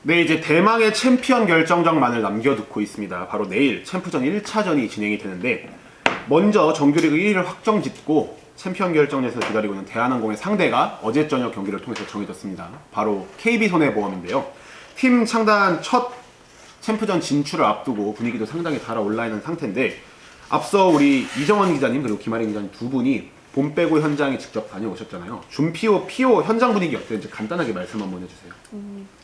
네, 이제 대망의 챔피언 결정전만을 남겨두고 있습니다. 바로 내일 챔프전 1차전이 진행이 되는데 먼저 정규리그 1위를 확정짓고 챔피언 결정전에서 기다리고 있는 대한항공의 상대가 어제 저녁 경기를 통해서 정해졌습니다. 바로 KB손해보험인데요. 팀 창단 첫 챔프전 진출을 앞두고 분위기도 상당히 달아올라 있는 상태인데 앞서 우리 이정원 기자님 그리고 김아린 기자님 두 분이 봄 빼고 현장에 직접 다녀오셨잖아요. 준피오, 피오 현장 분위기 어땠는지 간단하게 말씀 한번 해주세요.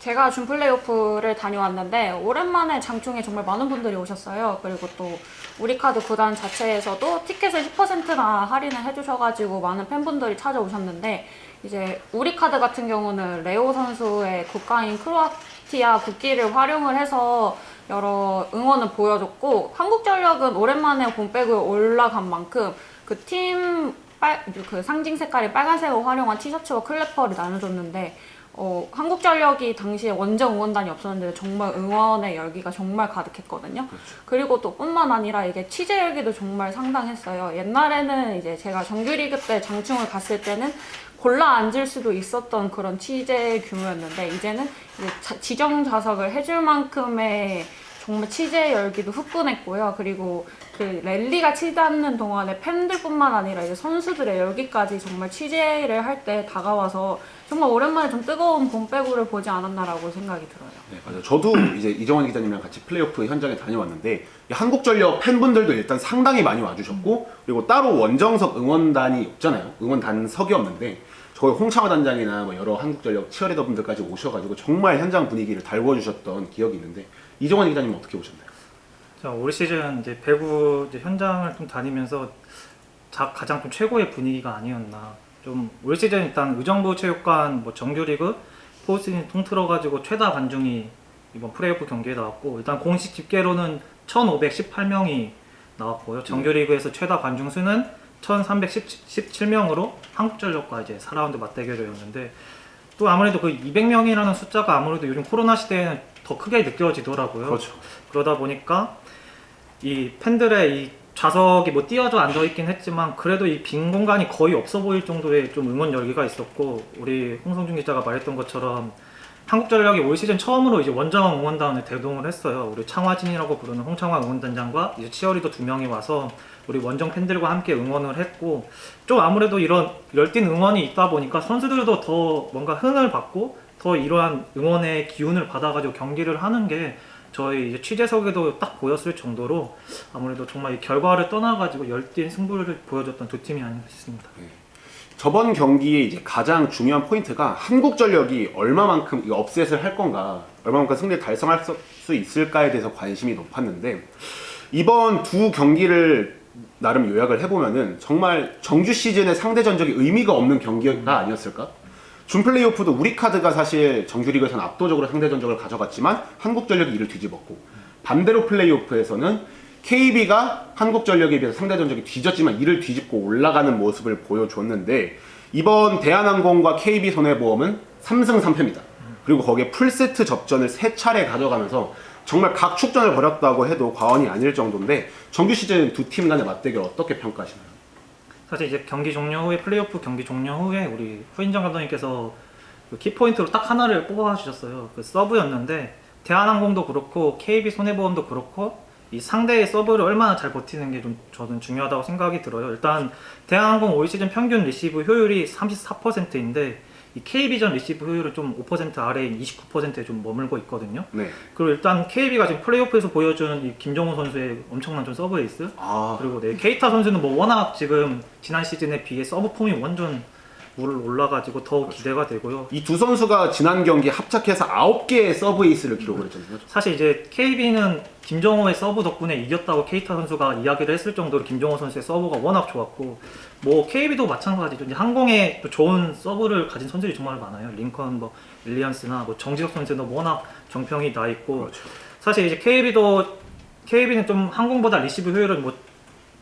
제가 준 플레이오프를 다녀왔는데 오랜만에 장충에 정말 많은 분들이 오셨어요. 그리고 또 우리카드 구단 자체에서도 티켓을 10%나 할인을 해주셔가지고 많은 팬분들이 찾아오셨는데 이제 우리카드 같은 경우는 레오 선수의 국가인 크로아티아 국기를 활용을 해서 여러 응원을 보여줬고 한국전력은 오랜만에 봄 빼고 올라간 만큼 그 상징 색깔이 빨간색을 활용한 티셔츠와 클래퍼를 나눠줬는데 한국전력이 당시에 원정 응원단이 없었는데 정말 응원의 열기가 정말 가득했거든요. 그렇죠. 그리고 또 뿐만 아니라 이게 취재 열기도 정말 상당했어요. 옛날에는 이제 제가 정규리그 때 장충을 갔을 때는 골라 앉을 수도 있었던 그런 취재 규모였는데 이제는 이제 지정 좌석을 해줄 만큼의 정말 취재 열기도 후끈했고요. 그리고 그 랠리가 치닫는 동안에 팬들뿐만 아니라 이제 선수들의 열기까지 정말 취재를 할 때 다가와서 정말 오랜만에 좀 뜨거운 봄 빼고를 보지 않았나라고 생각이 들어요. 네, 맞아요. 저도 이제 이정원 기자님이랑 같이 플레이오프 현장에 다녀왔는데 한국전력 팬분들도 일단 상당히 많이 와주셨고 그리고 따로 원정석 응원단이 없잖아요. 응원단석이 없는데 저희 홍창호 단장이나 뭐 여러 한국전력 치어리더 분들까지 오셔가지고 정말 현장 분위기를 달궈주셨던 기억이 있는데 이정원 기자님은 어떻게 보셨나요? 자, 올 시즌 이제 배구 이제 현장을 좀 다니면서 가장 좀 최고의 분위기가 아니었나. 좀 올 시즌 일단 의정부 체육관 뭐 정규리그 포스트시즌 통틀어가지고 최다 관중이 이번 플레이오프 경기에 나왔고 일단 공식 집계로는 1,518명이 나왔고요. 정규리그에서 최다 관중 수는 1,317명으로 한국전력과 이제 4라운드 맞대결이었는데 또 아무래도 그 200명이라는 숫자가 아무래도 요즘 코로나 시대에는 더 크게 느껴지더라고요. 그렇죠. 그러다 보니까 이 팬들의 이 좌석이 뭐 띄어져 앉아 있긴 했지만 그래도 이 빈 공간이 거의 없어 보일 정도의 좀 응원 열기가 있었고 우리 홍성준 기자가 말했던 것처럼 한국전력이 올 시즌 처음으로 이제 원정 응원단을 대동을 했어요. 우리 창화진이라고 부르는 홍창화 응원단장과 이제 치어리더 2명이 와서 우리 원정 팬들과 함께 응원을 했고 좀 아무래도 이런 열띤 응원이 있다 보니까 선수들도 더 뭔가 흥을 받고 더 이러한 응원의 기운을 받아가지고 경기를 하는 게 저희 이제 취재석에도 딱 보였을 정도로 아무래도 정말 이 결과를 떠나가지고 열띤 승부를 보여줬던 두 팀이 아닌가 싶습니다. 저번 경기의 이제 가장 중요한 포인트가 한국전력이 얼마만큼 이 업셋을 할 건가, 얼마만큼 승리를 달성할 수 있을까에 대해서 관심이 높았는데 이번 두 경기를 나름 요약을 해보면은 정말 정규 시즌의 상대 전적이 의미가 없는 경기가 아니었을까? 준 플레이오프도 우리카드가 사실 정규리그에서는 압도적으로 상대 전적을 가져갔지만 한국전력이 이를 뒤집었고 반대로 플레이오프에서는 KB가 한국전력에 비해서 상대 전적이 뒤졌지만 이를 뒤집고 올라가는 모습을 보여줬는데 이번 대한항공과 KB손해보험은 3승 3패입니다. 그리고 거기에 풀세트 접전을 3차례 가져가면서 정말 각축전을 벌였다고 해도 과언이 아닐 정도인데 정규 시즌 두 팀 간의 맞대결 어떻게 평가하시나요? 사실 이제 경기 종료 후에 플레이오프 경기 종료 후에 우리 후인정 감독님께서 그 키포인트로 딱 하나를 뽑아주셨어요. 그 서브였는데 대한항공도 그렇고 KB 손해보험도 그렇고 이 상대의 서브를 얼마나 잘 버티는 게 좀 저는 중요하다고 생각이 들어요. 일단 대한항공 올 시즌 평균 리시브 효율이 34%인데 이 KB전 리시브 효율은 좀 5% 아래인 29%에 좀 머물고 있거든요. 네. 그리고 일단 KB가 지금 플레이오프에서 보여준 이 김정우 선수의 엄청난 좀 서브 에이스 그리고 네, 케이타 선수는 뭐 워낙 지금 지난 시즌에 비해 서브 폼이 완전 물 올라가지고 더 기대가 되고요. 이 두 선수가 지난 경기 합작해서 9개의 서브 에이스를 기록을 했잖아요. 사실 이제 KB는 김정호의 서브 덕분에 이겼다고 케이타 선수가 이야기를 했을 정도로 김정호 선수의 서브가 워낙 좋았고 뭐 KB도 마찬가지죠. 이제 항공에 또 좋은 서브를 가진 선수들이 정말 많아요. 링컨, 뭐 일리언스나 뭐 정지석 선수는 워낙 정평이 나 있고 그렇죠. 사실 이제 KB는 좀 항공보다 리시브 효율은 뭐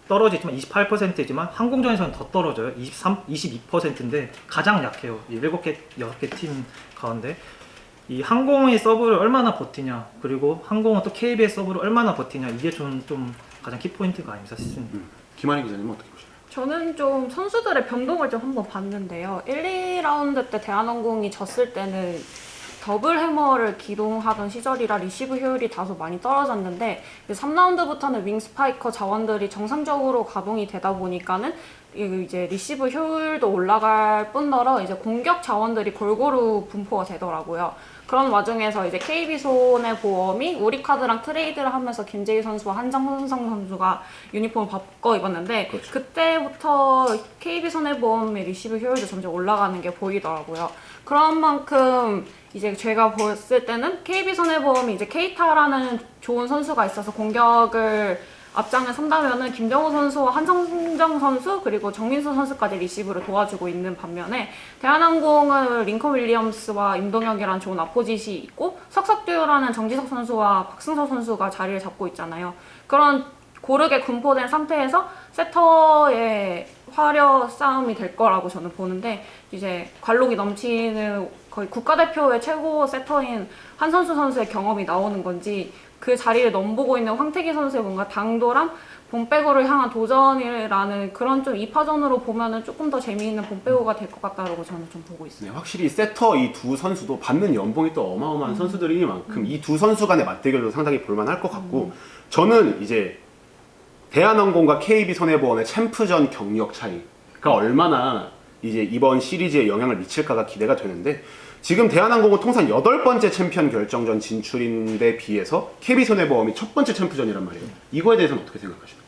떨어지지만 28%이지만 항공전에서는 더 떨어져요. 22%인데 가장 약해요. 이 7개, 6개 팀 가운데 이 항공의 서브를 얼마나 버티냐 그리고 항공은 또 KB의 서브를 얼마나 버티냐 이게 좀 가장 키포인트가 아닌가 싶습니다. 김한희 기자님은 어떻게 보시나요? 저는 좀 선수들의 변동을 좀 한번 봤는데요. 1, 2라운드 때 대한항공이 졌을 때는 더블 해머를 기동하던 시절이라 리시브 효율이 다소 많이 떨어졌는데 3라운드부터는 윙 스파이커 자원들이 정상적으로 가동이 되다 보니까는 이제 리시브 효율도 올라갈 뿐더러 이제 공격 자원들이 골고루 분포가 되더라고요. 그런 와중에서 이제 KB손해보험이 우리카드랑 트레이드를 하면서 김재희 선수와 한정훈 선수가 유니폼을 바꿔 입었는데 그렇죠. 그때부터 KB손해보험의 리시브 효율도 점점 올라가는 게 보이더라고요. 그런 만큼 이제 제가 봤을 때는 KB손해보험이 이제 케이타라는 좋은 선수가 있어서 공격을 앞장을 선다면은 김정우 선수와 한성정 선수 그리고 정민수 선수까지 리시브를 도와주고 있는 반면에 대한항공은 링컨 윌리엄스와 임동혁이라는 좋은 아포짓이 있고 석석듀오라는 정지석 선수와 박승서 선수가 자리를 잡고 있잖아요. 그런 고르게 분포된 상태에서 세터의 화려 싸움이 될 거라고 저는 보는데 이제 관록이 넘치는 거의 국가대표의 최고 세터인 한선수 선수의 경험이 나오는 건지 그 자리를 넘보고 있는 황태기 선수의 뭔가 당도랑 본배구를 향한 도전이라는 그런 좀 2파전으로 보면은 조금 더 재미있는 본배구가 될 것 같다고 저는 좀 보고 있어요. 네, 확실히 세터 이 두 선수도 받는 연봉이 또 어마어마한 선수들이니만큼 이 두 선수 간의 맞대결도 상당히 볼만할 것 같고 저는 이제 대한항공과 KB손해보험의 챔프전 경력 차이가 얼마나 이제 이번 시리즈에 영향을 미칠까가 기대가 되는데 지금 대한항공은 통산 8번째 챔피언 결정전 진출인데 비해서 KB손해보험이 첫 번째 챔프전이란 말이에요. 이거에 대해서는 어떻게 생각하십니까?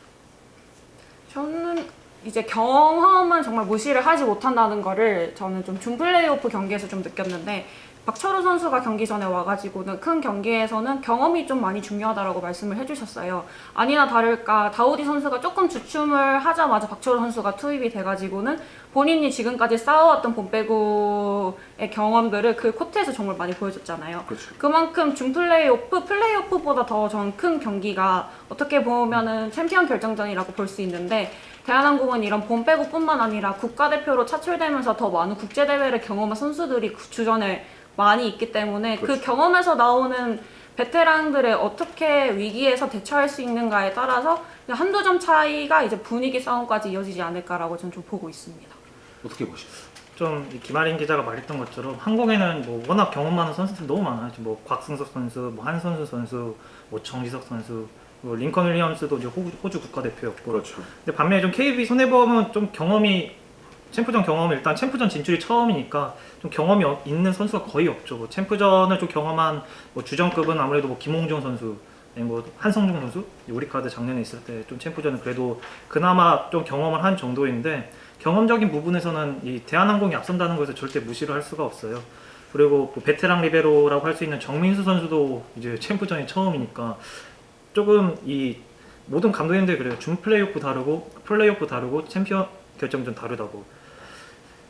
저는 이제 경험은 정말 무시를 하지 못한다는 거를 저는 좀 준 플레이오프 경기에서 좀 느꼈는데 박철호 선수가 경기 전에 와가지고는 큰 경기에서는 경험이 좀 많이 중요하다라고 말씀을 해주셨어요. 아니나 다를까 다우디 선수가 조금 주춤을 하자마자 박철호 선수가 투입이 돼가지고는 본인이 지금까지 쌓아왔던 본배구의 경험들을 그 코트에서 정말 많이 보여줬잖아요. 그렇죠. 그만큼 준 플레이오프보다 더 전 큰 경기가 어떻게 보면은 챔피언 결정전이라고 볼 수 있는데 대한항공은 이런 본배구뿐만 아니라 국가대표로 차출되면서 더 많은 국제대회를 경험한 선수들이 주전에 많이 있기 때문에 그렇죠. 그 경험에서 나오는 베테랑들의 어떻게 위기에서 대처할 수 있는가에 따라서 한두 점 차이가 이제 분위기 싸움까지 이어지지 않을까라고 저는 좀 보고 있습니다. 어떻게 보십니까? 좀 김아린 기자가 말했던 것처럼 항공에는 뭐 워낙 경험 많은 선수들이 너무 많아요. 뭐 곽승석 선수, 뭐 한선수 선수, 뭐 정지석 선수, 뭐 링컨 윌리엄스도 이제 호주 국가대표였고. 그렇죠. 근데 반면에 좀 KB 손해보험은 좀 경험이 챔프전 경험이 일단 챔프전 진출이 처음이니까 좀 경험이 있는 선수가 거의 없죠. 뭐 챔프전을 좀 경험한 뭐 주전급은 아무래도 뭐 김홍종 선수, 뭐 한성중 선수, 우리카드 작년에 있을 때 좀 챔프전은 그래도 그나마 좀 경험을 한 정도인데 경험적인 부분에서는 이 대한항공이 앞선다는 것을 절대 무시를 할 수가 없어요. 그리고 뭐 베테랑 리베로라고 할 수 있는 정민수 선수도 이제 챔프전이 처음이니까 조금 이 모든 감독님들이 그래요. 준 플레이오프 다르고 챔피언 결정전 다르다고.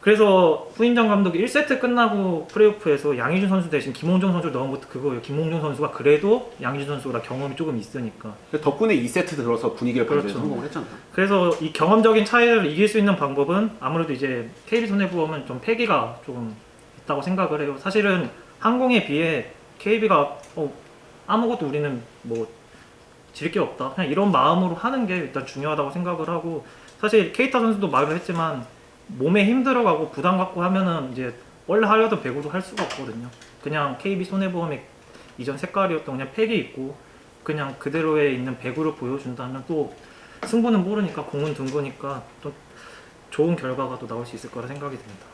그래서 후인정 감독이 1세트 끝나고 플레이오프에서 양희준 선수 대신 김홍종 선수를 넣은 것도 그거예요. 김홍종 선수가 그래도 양희준 선수보다 경험이 조금 있으니까. 덕분에 2세트 들어서 분위기를 반전에 그렇죠. 성공을 했잖아요. 그래서 이 경험적인 차이를 이길 수 있는 방법은 아무래도 이제 KB손해보험은 좀 패기가 조금 있다고 생각을 해요. 사실은 항공에 비해 KB가 아무것도 우리는 뭐 질 게 없다. 그냥 이런 마음으로 하는 게 일단 중요하다고 생각을 하고 사실 케이타 선수도 말을 했지만 몸에 힘들어가고 부담 갖고 하면은 이제 원래 하려던 배구도 할 수가 없거든요. 그냥 KB 손해보험의 이전 색깔이었던 그냥 팩이 있고 그냥 그대로에 있는 배구를 보여준다면 또 승부는 모르니까 공은 둥그니까 또 좋은 결과가 또 나올 수 있을 거라 생각이 듭니다.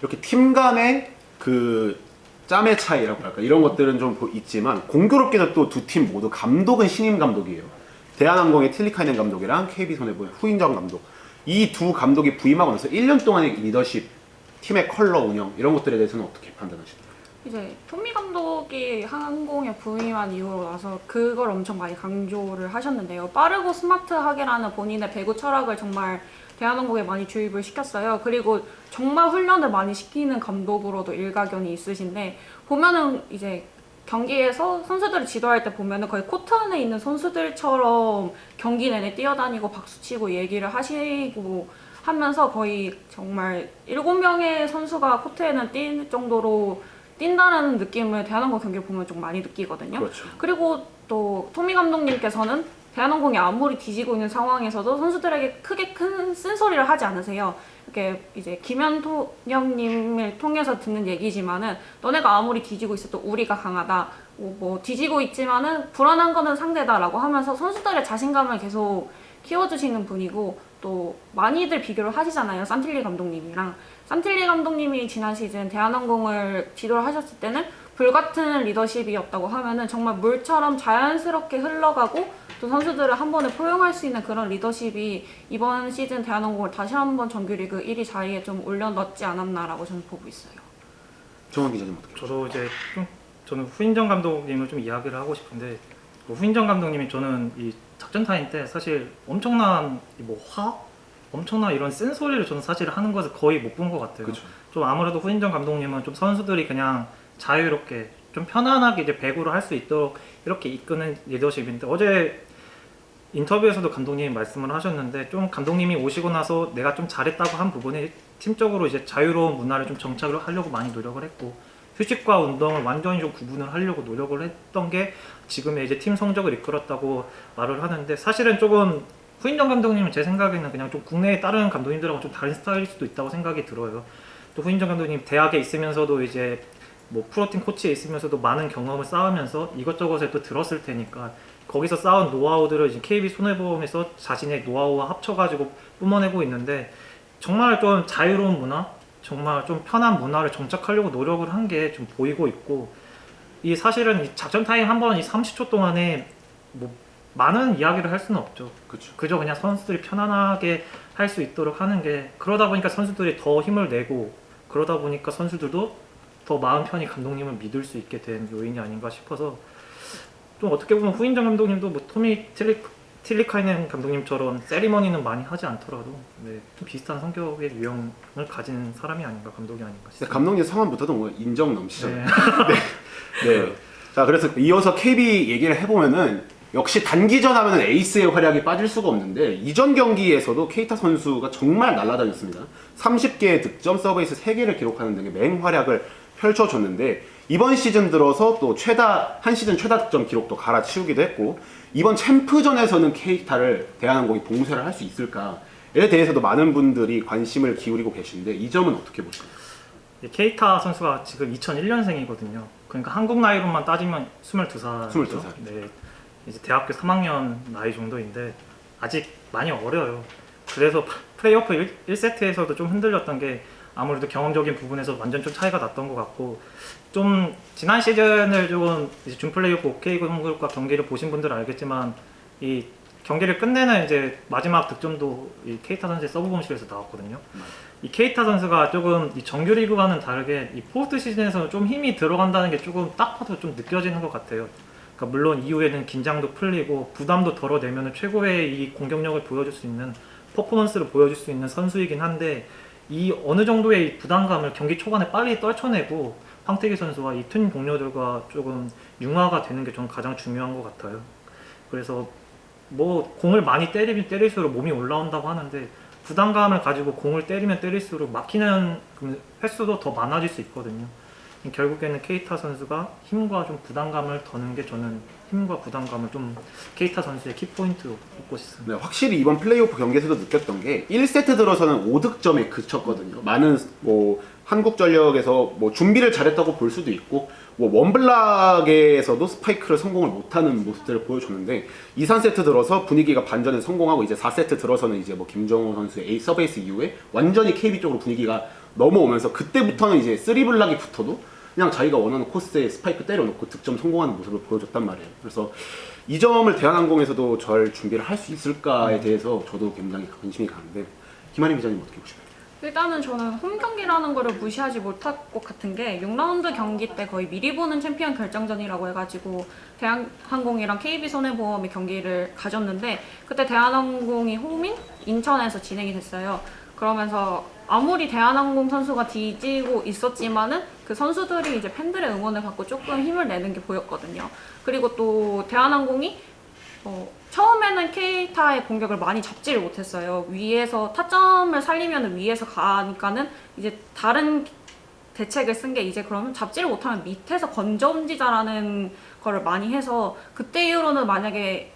이렇게 팀 간의 그 짬의 차이라고 할까 이런 것들은 좀 있지만 공교롭게도 또 두 팀 모두 감독은 신임 감독이에요. 대한항공의 틸리카이넨 감독이랑 KB손해보험의 후인정 감독 이 두 감독이 부임하고 나서 1년 동안의 리더십, 팀의 컬러 운영 이런 것들에 대해서는 어떻게 판단하시나요? 이제 토미 감독이 항공에 부임한 이후로 나서 그걸 엄청 많이 강조를 하셨는데요. 빠르고 스마트하게라는 본인의 배구 철학을 정말 대한항공에 많이 주입을 시켰어요. 그리고 정말 훈련을 많이 시키는 감독으로도 일가견이 있으신데 보면은 이제 경기에서 선수들을 지도할 때 보면은 거의 코트 안에 있는 선수들처럼 경기 내내 뛰어다니고 박수치고 얘기를 하시고 하면서 거의 정말 7명의 선수가 코트에는 뛸 정도로 뛴다는 느낌을 대한항공 경기를 보면 좀 많이 느끼거든요. 그렇죠. 그리고 또 토미 감독님께서는 대한항공이 아무리 뒤지고 있는 상황에서도 선수들에게 크게 큰 쓴소리를 하지 않으세요. 그게 이제 김현통령님을 통해서 듣는 얘기지만은 너네가 아무리 뒤지고 있어도 우리가 강하다. 뭐 뒤지고 있지만은 불안한 거는 상대다라고 하면서 선수들의 자신감을 계속 키워주시는 분이고 또 많이들 비교를 하시잖아요. 산틸리 감독님이랑. 산틸리 감독님이 지난 시즌 대한항공을 지도를 하셨을 때는 불같은 리더십이었다고 하면은 정말 물처럼 자연스럽게 흘러가고 또 선수들을 한 번에 포용할 수 있는 그런 리더십이 이번 시즌 대한항공을 다시 한번 정규리그 1위 자리에 좀 올려넣지 않았나라고 저는 보고 있어요. 정원 기자님 어떻게? 저도 이제 저는 후인정 감독님을 좀 이야기를 하고 싶은데 후인정 감독님이 저는 이 작전 타임 때 사실 엄청난 엄청난 이런 센 소리를 저는 사실 하는 것을 거의 못 본 것 같아요. 그쵸. 좀 아무래도 후인정 감독님은 좀 선수들이 그냥 자유롭게 좀 편안하게 이제 배구를 할 수 있도록 이렇게 이끄는 리더십인데 어제 인터뷰에서도 감독님이 말씀을 하셨는데 좀 감독님이 오시고 나서 내가 좀 잘했다고 한 부분이 팀적으로 이제 자유로운 문화를 좀 정착을 하려고 많이 노력을 했고 휴식과 운동을 완전히 좀 구분을 하려고 노력을 했던 게 지금의 이제 팀 성적을 이끌었다고 말을 하는데 사실은 조금 후인정 감독님은 제 생각에는 그냥 좀 국내의 다른 감독님들하고 좀 다른 스타일일 수도 있다고 생각이 들어요. 또 후인정 감독님 대학에 있으면서도 이제 뭐 프로팀 코치에 있으면서도 많은 경험을 쌓으면서 이것저것을 또 들었을 테니까 거기서 쌓은 노하우들을 이제 KB 손해보험에서 자신의 노하우와 합쳐가지고 뿜어내고 있는데 정말 좀 자유로운 문화, 정말 좀 편한 문화를 정착하려고 노력을 한 게 좀 보이고 있고 이 사실은 이 작전 타임 한 번 이 30초 동안에 뭐 많은 이야기를 할 수는 없죠. 그렇죠. 그저 그냥 선수들이 편안하게 할 수 있도록 하는 게 그러다 보니까 선수들이 더 힘을 내고 그러다 보니까 선수들도 더 마음 편히 감독님을 믿을 수 있게 된 요인이 아닌가 싶어서 좀 어떻게 보면 후인정 감독님도 뭐 토미 틸리카이넨 감독님처럼 세리머니는 많이 하지 않더라도 네, 좀 비슷한 성격의 유형을 가진 사람이 아닌가 감독이 아닌가 근데 싶습니다. 감독님 성함부터도 뭔가 인정 넘치잖아요. 네. 네. 자, 그래서 이어서 KB 얘기를 해보면은 역시 단기전 하면은 에이스의 활약이 빠질 수가 없는데 이전 경기에서도 케이타 선수가 정말 날아다녔습니다. 30개의 득점, 서브에이스 3개를 기록하는 등의 맹활약을 펼쳐줬는데 이번 시즌 들어서 또 한 시즌 최다 득점 기록도 갈아치우기도 했고 이번 챔프전에서는 케이타를 대한항공이 봉쇄를 할 수 있을까에 대해서도 많은 분들이 관심을 기울이고 계신데 이 점은 어떻게 보십니까? 케이타 선수가 지금 2001년생이거든요. 그러니까 한국 나이로만 따지면 22살. 22살. 네. 이제 대학교 3학년 나이 정도인데 아직 많이 어려요. 그래서 플레이오프 1세트에서도 좀 흔들렸던 게 아무래도 경험적인 부분에서 완전 좀 차이가 났던 것 같고 좀 지난 시즌을 좀 이제 준 플레이오프 OK그룹과 경기를 보신 분들은 알겠지만 이 경기를 끝내는 이제 마지막 득점도 이 케이타 선수의 서브 범실에서 나왔거든요. 이 케이타 선수가 조금 이 정규리그와는 다르게 이 포스트 시즌에서 좀 힘이 들어간다는 게 조금 딱 봐도 좀 느껴지는 것 같아요. 그러니까 물론 이후에는 긴장도 풀리고 부담도 덜어내면 최고의 이 공격력을 보여줄 수 있는 퍼포먼스를 보여줄 수 있는 선수이긴 한데 이 어느 정도의 이 부담감을 경기 초반에 빨리 떨쳐내고 황태기 선수와 이 팀 동료들과 조금 융화가 되는 게 저는 가장 중요한 것 같아요. 그래서 뭐 공을 많이 때리면 때릴수록 몸이 올라온다고 하는데 부담감을 가지고 공을 때리면 때릴수록 막히는 횟수도 더 많아질 수 있거든요. 결국에는 케이타 선수가 힘과 좀 부담감을 더는 게 저는 힘과 부담감을 좀 케이타 선수의 키포인트로 꼽고 싶습니다. 네, 확실히 이번 플레이오프 경기에서도 느꼈던 게 1세트 들어서는 5득점에 그쳤거든요. 많은 뭐 한국전력에서 뭐 준비를 잘했다고 볼 수도 있고 뭐 원블락에서도 스파이크를 성공을 못하는 모습들을 보여줬는데 2, 3세트 들어서 분위기가 반전에 성공하고 이제 4세트 들어서는 이제 뭐 김정호 선수의 서브에이스 이후에 완전히 KB 쪽으로 분위기가 넘어오면서 그때부터는 이제 3블락이 붙어도 그냥 자기가 원하는 코스에 스파이크 때려놓고 득점 성공하는 모습을 보여줬단 말이에요. 그래서 이 점을 대한항공에서도 잘 준비를 할 수 있을까에 대해서 저도 굉장히 관심이 가는데 김한임 기자님 어떻게 보십니까? 일단은 저는 홈 경기라는 거를 무시하지 못할 것 같은 게 6라운드 경기 때 거의 미리 보는 챔피언 결정전이라고 해가지고 대한항공이랑 KB손해보험의 경기를 가졌는데 그때 대한항공이 홈인 인천에서 진행이 됐어요. 그러면서 아무리 대한항공 선수가 뒤지고 있었지만은 그 선수들이 이제 팬들의 응원을 받고 조금 힘을 내는 게 보였거든요. 그리고 또 대한항공이 처음에는 케이타의 공격을 많이 잡지를 못했어요. 위에서 타점을 살리면 위에서 가니까는 이제 다른 대책을 쓴 게 이제 그러면 잡지를 못하면 밑에서 건져 옮기자라는 거를 많이 해서 그때 이후로는 만약에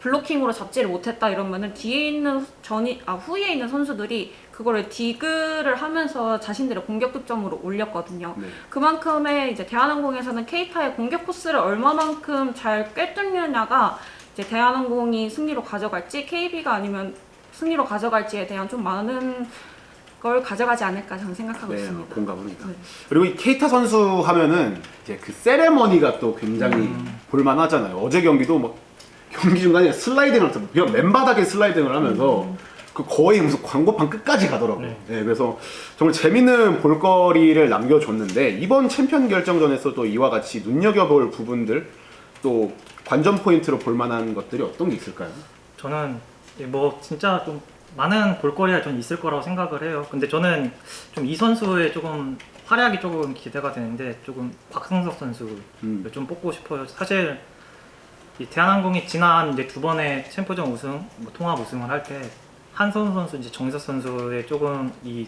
블로킹으로 잡지를 못했다 이러면은 뒤에 있는 후에 있는 선수들이 그거를 디그를 하면서 자신들의 공격 득점으로 올렸거든요. 네. 그만큼의 이제 대한항공에서는 케이타의 공격 코스를 얼마만큼 잘 꿰뚫느냐가 이제 대한항공이 승리로 가져갈지 KB가 아니면 승리로 가져갈지에 대한 좀 많은 걸 가져가지 않을까 저는 생각하고 네, 있습니다. 공감합니다. 네. 그리고 이 케이타 선수 하면은 이제 그 세레머니가 또 굉장히 볼만하잖아요. 어제 경기도 뭐 경기 중간에 슬라이딩을 하면서 그냥 맨바닥에 슬라이딩을 하면서 그 거의 무슨 광고판 끝까지 가더라고요. 네. 네, 그래서 정말 재밌는 볼거리를 남겨줬는데 이번 챔피언 결정전에서도 이와 같이 눈여겨볼 부분들 또 관전 포인트로 볼만한 것들이 어떤 게 있을까요? 저는 뭐 진짜 좀 많은 볼거리가 좀 있을 거라고 생각을 해요. 근데 저는 좀 이 선수의 조금 활약이 조금 기대가 되는데 조금 곽승석 선수를 좀 뽑고 싶어요. 사실 이 대한항공이 지난 이제 두 번의 챔프전 우승, 뭐 통합 우승을 할 때 한선우 선수, 이제 정희석 선수의 조금 이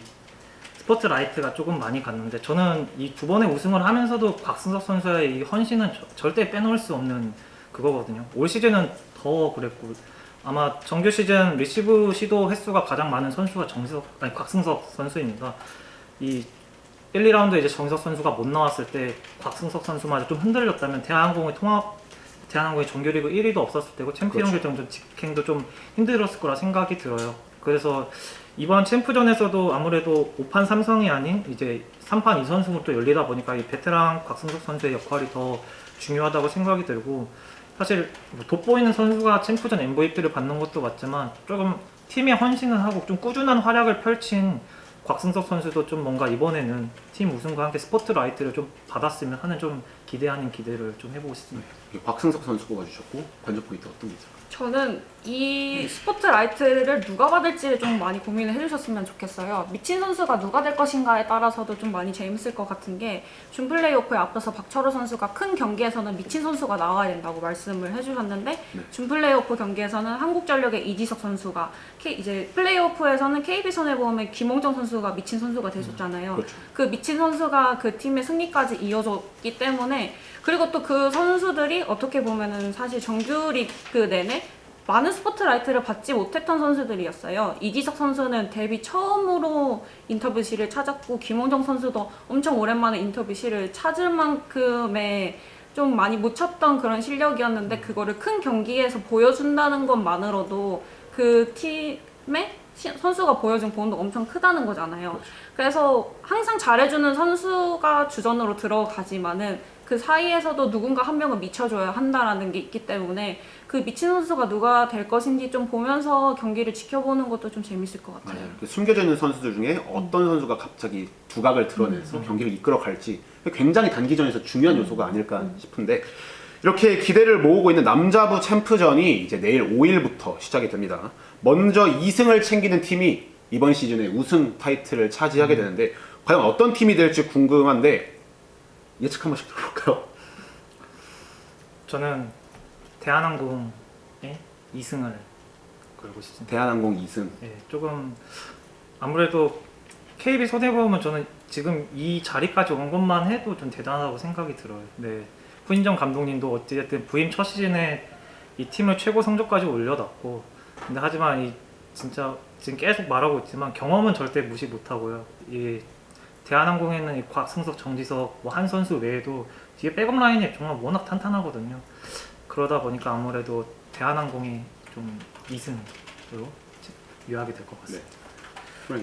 스포트라이트가 조금 많이 갔는데 저는 이 두 번의 우승을 하면서도 곽승석 선수의 이 헌신은 절대 빼놓을 수 없는 그거거든요. 올 시즌은 더 그랬고 아마 정규 시즌 리시브 시도 횟수가 가장 많은 선수가 곽승석 선수입니다. 이 1, 2라운드 이제 정희석 선수가 못 나왔을 때 곽승석 선수마저 좀 흔들렸다면 대한항공이 정규리그 1위도 없었을 테고 챔피언 그렇죠. 결정전 직행도 좀 힘들었을 거라 생각이 들어요. 그래서 이번 챔프전에서도 아무래도 5판 3성이 아닌 이제 3판 2선승으로 또 열리다 보니까 이 베테랑 곽승석 선수의 역할이 더 중요하다고 생각이 들고 사실 뭐 돋보이는 선수가 챔프전 MVP를 받는 것도 맞지만 조금 팀에 헌신을 하고 좀 꾸준한 활약을 펼친 곽승석 선수도 좀 뭔가 이번에는 팀 우승과 함께 스포트라이트를 좀 받았으면 하는 좀 기대하는 기대를 좀 해보고 싶습니다. 곽승석 선수 뽑아주셨고 관전 포인트 어떤 게 있을까요? 저는 이 스포트라이트를 누가 받을지를 좀 많이 고민을 해주셨으면 좋겠어요. 미친 선수가 누가 될 것인가에 따라서도 좀 많이 재밌을 것 같은 게 준 플레이오프에 앞서서 박철호 선수가 큰 경기에서는 미친 선수가 나와야 된다고 말씀을 해주셨는데 네. 준 플레이오프 경기에서는 한국전력의 이지석 선수가 이제 플레이오프에서는 KB손해보험의 김홍정 선수가 미친 선수가 되셨잖아요. 그렇죠. 그 미친 선수가 그 팀의 승리까지 이어졌기 때문에 그리고 또 그 선수들이 어떻게 보면은 사실 정규리그 내내 많은 스포트라이트를 받지 못했던 선수들이었어요. 이기석 선수는 데뷔 처음으로 인터뷰실을 찾았고 김홍정 선수도 엄청 오랜만에 인터뷰실을 찾을 만큼의 좀 많이 못 쳤던 그런 실력이었는데 그거를 큰 경기에서 보여준다는 것만으로도 그 팀의 선수가 보여준 보온도 엄청 크다는 거잖아요. 그래서 항상 잘해주는 선수가 주전으로 들어가지만은 그 사이에서도 누군가 한 명은 미쳐줘야 한다라는 게 있기 때문에 그 미친 선수가 누가 될 것인지 좀 보면서 경기를 지켜보는 것도 좀 재밌을 것 같아요. 맞아요. 숨겨져 있는 선수들 중에 어떤 선수가 갑자기 두각을 드러내서 경기를 이끌어갈지 굉장히 단기전에서 중요한 요소가 아닐까 싶은데 이렇게 기대를 모으고 있는 남자부 챔프전이 이제 내일 5일부터 시작이 됩니다. 먼저 2승을 챙기는 팀이 이번 시즌에 우승 타이틀을 차지하게 되는데 과연 어떤 팀이 될지 궁금한데 예측 한 번씩 들어볼까요? 저는 대한항공의 2승을 걸고 싶습니다. 대한항공 2승. 네, 조금 아무래도 KB 손해보험은 저는 지금 이 자리까지 온 것만 해도 좀 대단하다고 생각이 들어요. 네, 후인정 감독님도 어쨌든 부임 첫 시즌에 이 팀을 최고 성적까지 올려놨고, 근데 하지만 이 진짜 지금 계속 말하고 있지만 경험은 절대 무시 못하고요. 이 대한항공에는 이 곽승석, 정지석, 뭐 한 선수 외에도 뒤에 백업 라인이 정말 워낙 탄탄하거든요. 그러다 보니까 아무래도 대한항공이 좀 2승으로 유하게 될 것 같습니다. 네.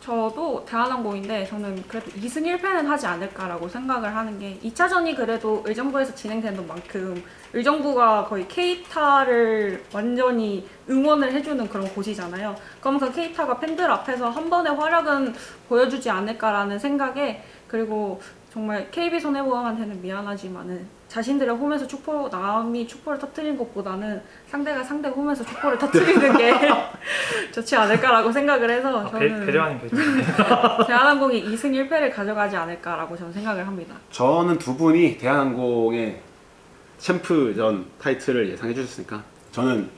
저도 대한항공인데 저는 그래도 2승 1패는 하지 않을까라고 생각을 하는 게 2차전이 그래도 의정부에서 진행되는 만큼 의정부가 거의 케이타를 완전히 응원을 해주는 그런 곳이잖아요. 그럼 그 케이타가 팬들 앞에서 한 번의 활약은 보여주지 않을까라는 생각에 그리고 정말 KB손해보험한테는 미안하지만은 자신들의 홈에서 남이 축포를 터뜨린 것보다는 상대가 상대 홈에서 축포를 터뜨리는 게 좋지 않을까라고 생각을 해서 저는 배려 아닌 배려. 대한항공이 2승 1패를 가져가지 않을까라고 저는 생각을 합니다. 저는 두 분이 대한항공의 챔프전 타이틀을 예상해 주셨으니까 저는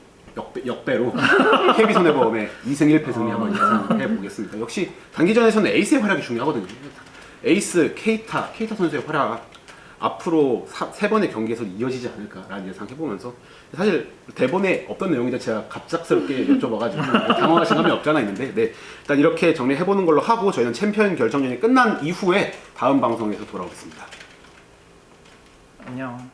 역배로 KB손해보험의 2승 1패 승리 한번 예상해 보겠습니다. 역시 단기전에서는 에이스의 활약이 중요하거든요. 에이스 케이타 선수의 활약 앞으로 세 번의 경기에서 이어지지 않을까라는 예상 해보면서 사실 대본에 없던 내용인데 제가 갑작스럽게 여쭤봐가지고 당황하신 감이 없잖아 있는데 네, 일단 이렇게 정리해보는 걸로 하고 저희는 챔피언 결정전이 끝난 이후에 다음 방송에서 돌아오겠습니다. 안녕.